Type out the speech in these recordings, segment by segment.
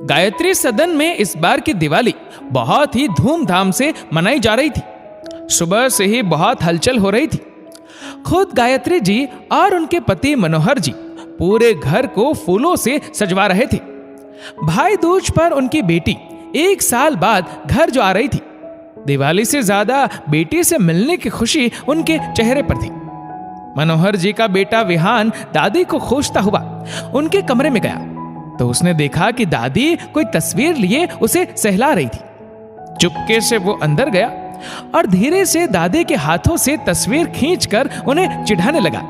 गायत्री सदन में इस बार की दिवाली बहुत ही धूमधाम से मनाई जा रही थी। सुबह से ही बहुत हलचल हो रही थी। खुद गायत्री जी और उनके पति मनोहर जी पूरे घर को फूलों से सजवा रहे थे। भाई दूज पर उनकी बेटी 1 साल बाद घर जो आ रही थी, दिवाली से ज्यादा बेटी से मिलने की खुशी उनके चेहरे पर थी। मनोहर जी का बेटा विहान दादी को खोजता हुआ उनके कमरे में गया तो उसने देखा कि दादी कोई तस्वीर लिए उसे सहला रही थी। चुपके से वो अंदर गया और धीरे से दादी के हाथों से तस्वीर खींचकर उन्हें चिढ़ाने लगा।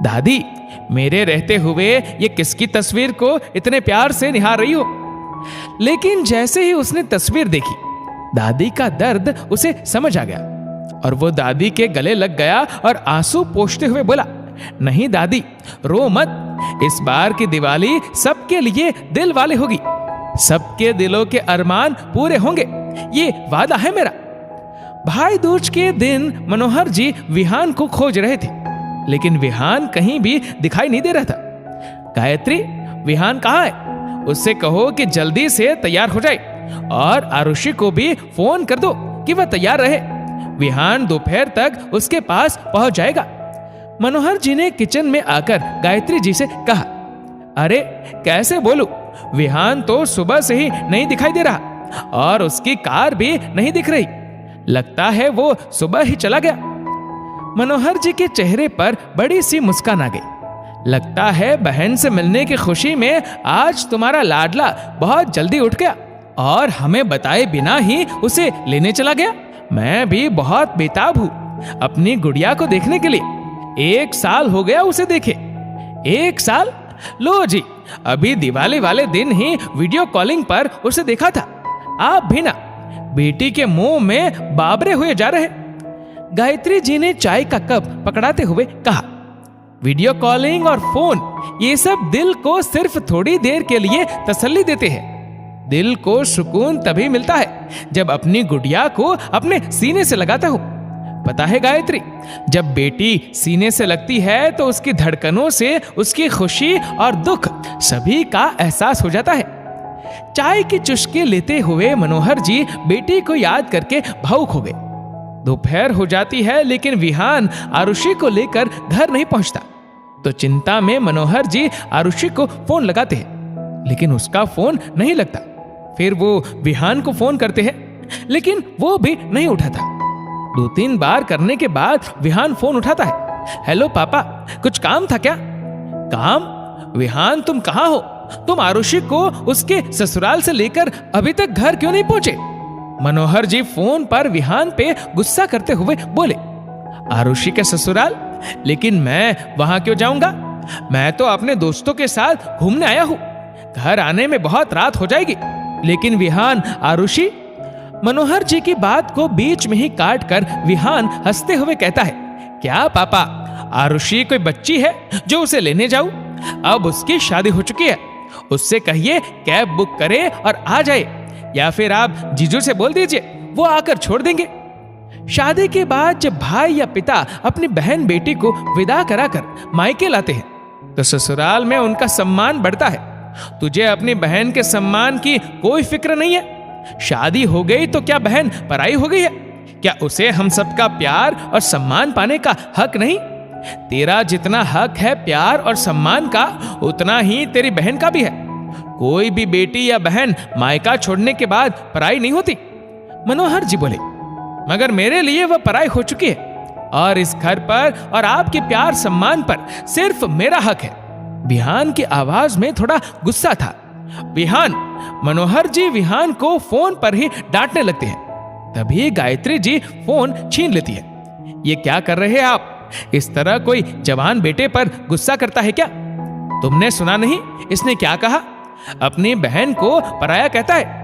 दादी, मेरे रहते हुए ये किसकी तस्वीर को इतने प्यार से निहार रही हो? लेकिन जैसे ही उसने तस्वीर देखी, दादी का दर्द उसे समझ आ गया और वो दादी के गले लग गया और आंसू पोंछते हुए बोला, नहीं दादी, रो मत। इस बार की दिवाली सबके लिए दिल वाले होगी। सबके दिलों के अरमान पूरे होंगे, ये वादा है मेरा। भाई दूज के दिन मनोहर जी विहान को खोज रहे थे, लेकिन विहान कहीं भी दिखाई नहीं दे रहा था। गायत्री, विहान कहाँ है? उससे कहो कि जल्दी से तैयार हो जाए और आरुषि को भी फोन कर दो कि वह तैयार रहे। विहान दोपहर तक उसके पास पहुंच जाएगा। मनोहर जी ने किचन में आकर गायत्री जी से कहा, अरे कैसे बोलूं, विहान तो सुबह से ही नहीं दिखाई दे रहा और उसकी कार भी नहीं दिख रही। लगता है वो सुबह ही चला गया। मनोहर जी के चेहरे पर बड़ी सी मुस्कान आ गई। लगता है बहन से मिलने की खुशी में आज तुम्हारा लाडला बहुत जल्दी उठ गया और हमें बताए बिना ही उसे लेने चला गया। मैं भी बहुत बेताब हूं अपनी गुड़िया को देखने के लिए। 1 साल हो गया उसे देखे। 1 साल? लो जी, अभी दिवाली वाले दिन ही वीडियो कॉलिंग पर उसे देखा था। आप भी ना बेटी के मुंह में बाबरे हुए जा रहे। गायत्री जी ने चाय का कप पकड़ाते हुए कहा, वीडियो कॉलिंग और फोन ये सब दिल को सिर्फ थोड़ी देर के लिए तसल्ली देते हैं। दिल को सुकून तभी मिलता है जब अपनी गुड़िया को अपने सीने से लगाता हूं। पता है गायत्री, जब बेटी सीने से लगती है तो उसकी धड़कनों से उसकी खुशी और दुख सभी का एहसास हो जाता है। चाय की चुस्की लेते हुए मनोहर जी बेटी को याद करके भावुक हो गए। दोपहर हो जाती है लेकिन विहान आरुषि को लेकर घर नहीं पहुंचता। तो चिंता में मनोहर जी आरुषि को फोन लगाते हैं, लेकिन उसका फोन नहीं लगता। फिर वो विहान को फोन करते हैं, लेकिन वो भी नहीं उठाता। 2-3 बार करने के बाद विहान फोन उठाता है। हेलो पापा, कुछ काम था क्या? काम? विहान, तुम कहाँ हो? तुम आरुषि को उसके ससुराल से लेकर अभी तक घर क्यों नहीं पहुंचे? मनोहर जी फोन पर विहान पे गुस्सा करते हुए बोले, आरुषि के ससुराल? लेकिन मैं वहां क्यों जाऊंगा? मैं तो अपने दोस्तों के साथ घूमने आया हूं। घर आने में बहुत रात हो जाएगी। लेकिन विहान, आरुषि? मनोहर जी की बात को बीच में ही काट कर विहान हंसते हुए कहता है, क्या पापा, आरुषि कोई बच्ची है जो उसे लेने जाऊं? अब उसकी शादी हो चुकी है। उससे कहिए कैब बुक करे और आ जाए, या फिर आप जीजू से बोल दीजिए, वो आकर छोड़ देंगे। शादी के बाद जब भाई या पिता अपनी बहन बेटी को विदा कराकर मायके लाते हैं तो ससुराल में उनका सम्मान बढ़ता है। तुझे अपनी बहन के सम्मान की कोई फिक्र नहीं है। शादी हो गई तो क्या बहन पराई हो गई है? क्या उसे हम सबका प्यार और सम्मान पाने का हक नहीं? तेरा जितना हक है प्यार और सम्मान का, उतना ही तेरी बहन का भी है। कोई भी बेटी या बहन मायका छोड़ने के बाद पराई नहीं होती। मनोहर जी बोले, मगर मेरे लिए वह पराई हो चुकी है और इस घर पर और आपके प्यार सम्मान पर सिर्फ मेरा हक है। विहान की आवाज में थोड़ा गुस्सा था। विहान! मनोहर जी विहान को फोन पर ही डांटने लगते हैं। तभी गायत्री जी फोन छीन लेती है। ये क्या कर रहे हैं आप? इस तरह कोई जवान बेटे पर गुस्सा करता है क्या? तुमने सुना नहीं इसने क्या कहा? अपनी बहन को पराया कहता है।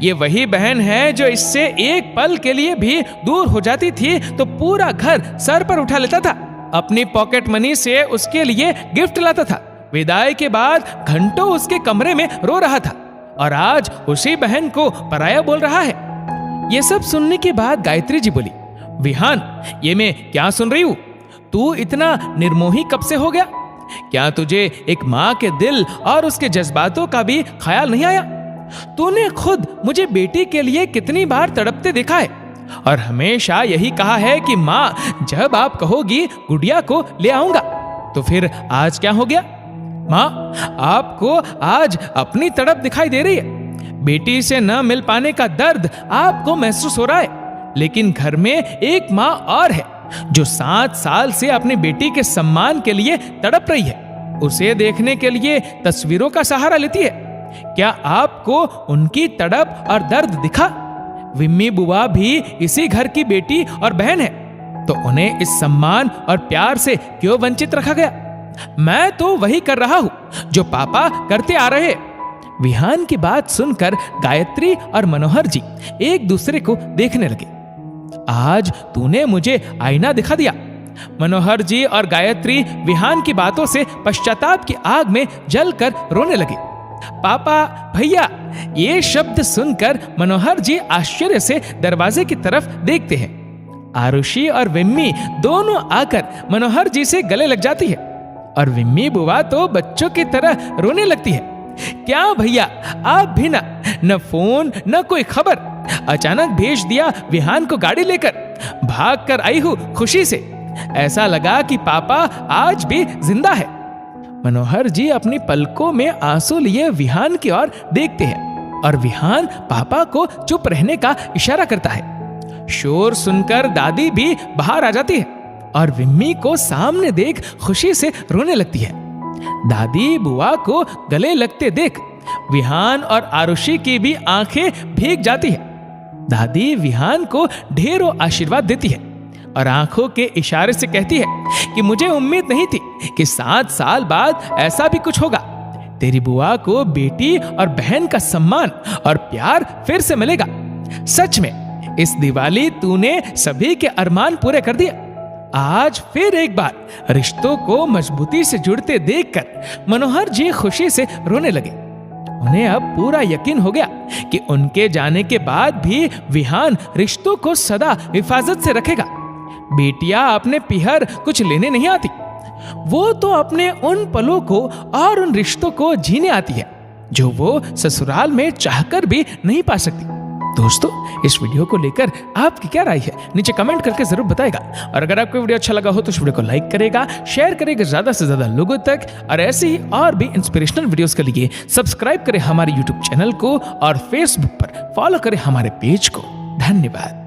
ये वही बहन है जो इससे एक पल के लिए भी दूर हो जाती थी तो पूरा घर सर पर उठा लेता था। अपनी पॉकेट मनी से उसके लिए गिफ्ट लाता था। विदाई के बाद घंटों उसके कमरे में रो रहा था और आज उसी बहन को पराया बोल रहा है। ये सब सुनने के बाद गायत्री जी बोली, विहान, ये मैं क्या सुन रही हूं? तू इतना निर्मोही कब से हो गया? क्या तुझे एक माँ के दिल और उसके जज्बातों का भी ख्याल नहीं आया? तूने खुद मुझे बेटी के लिए कितनी बार तड़पते देखा है और हमेशा यही कहा है कि माँ जब आप कहोगी गुड़िया को ले आऊंगा। तो फिर आज क्या हो गया? माँ, आपको आज अपनी तड़प दिखाई दे रही है। बेटी से न मिल पाने का दर्द आपको महसूस हो रहा है, लेकिन घर में एक माँ और है जो 7 साल से अपनी बेटी के सम्मान के लिए तड़प रही है। उसे देखने के लिए तस्वीरों का सहारा लेती है। क्या आपको उनकी तड़प और दर्द दिखा? विम्मी बुआ भी इसी घर की बेटी और बहन है, तो उन्हें इस सम्मान और प्यार से क्यों वंचित रखा गया? मैं तो वही कर रहा हूं जो पापा करते आ रहे। विहान की बात सुनकर गायत्री और मनोहर जी एक दूसरे को देखने लगे। आज तूने मुझे आईना दिखा दिया। मनोहर जी और गायत्री विहान की बातों से पश्चाताप की आग में जलकर रोने लगे। पापा, भैया, ये शब्द सुनकर मनोहर जी आश्चर्य से दरवाजे की तरफ देखते हैं। आरुषि और विम्मी दोनों आकर मनोहर जी से गले लग जाती है और विम्मी बुआ तो बच्चों की तरह रोने लगती है। क्या भैया, आप भी न फोन न कोई खबर, अचानक भेज दिया विहान को गाड़ी लेकर, भाग कर आई हूं खुशी से। ऐसा लगा कि पापा आज भी जिंदा है। मनोहर जी अपनी पलकों में आंसू लिए विहान की ओर देखते हैं और विहान पापा को चुप रहने का इशारा करता है। शोर सुनकर दादी भी बाहर आ जाती है और विम्मी को सामने देख खुशी से रोने लगती है। दादी बुआ को गले लगते देख विहान और आरुषि की भी आंखें भीग जाती है। दादी विहान को ढेरों आशीर्वाद देती है और आंखों के इशारे से कहती है कि मुझे उम्मीद नहीं थी कि 7 साल बाद ऐसा भी कुछ होगा। तेरी बुआ को बेटी और बहन का सम्मान और प्यार फिर से मिलेगा। सच में इस दिवाली तूने सभी के अरमान पूरे कर दिए। आज फिर एक बार रिश्तों को मजबूती से जुड़ते देखकर मनोहर जी खुशी से रोने लगे। उन्हें अब पूरा यकीन हो गया कि उनके जाने के बाद भी विहान रिश्तों को सदा हिफाजत से रखेगा। बेटियां अपने पिहर कुछ लेने नहीं आती, वो तो अपने उन पलों को और उन रिश्तों को जीने आती है जो वो ससुराल में चाहकर भी नहीं पा सकती। दोस्तों, इस वीडियो को लेकर आपकी क्या राय है नीचे कमेंट करके जरूर बताएगा। और अगर आपको वीडियो अच्छा लगा हो तो इस वीडियो को लाइक करेगा, शेयर करेगा ज्यादा से ज्यादा लोगों तक, और ऐसे ही और भी इंस्पिरेशनल वीडियोस के लिए सब्सक्राइब करें हमारे यूट्यूब चैनल को और फेसबुक पर फॉलो करें हमारे पेज को। धन्यवाद।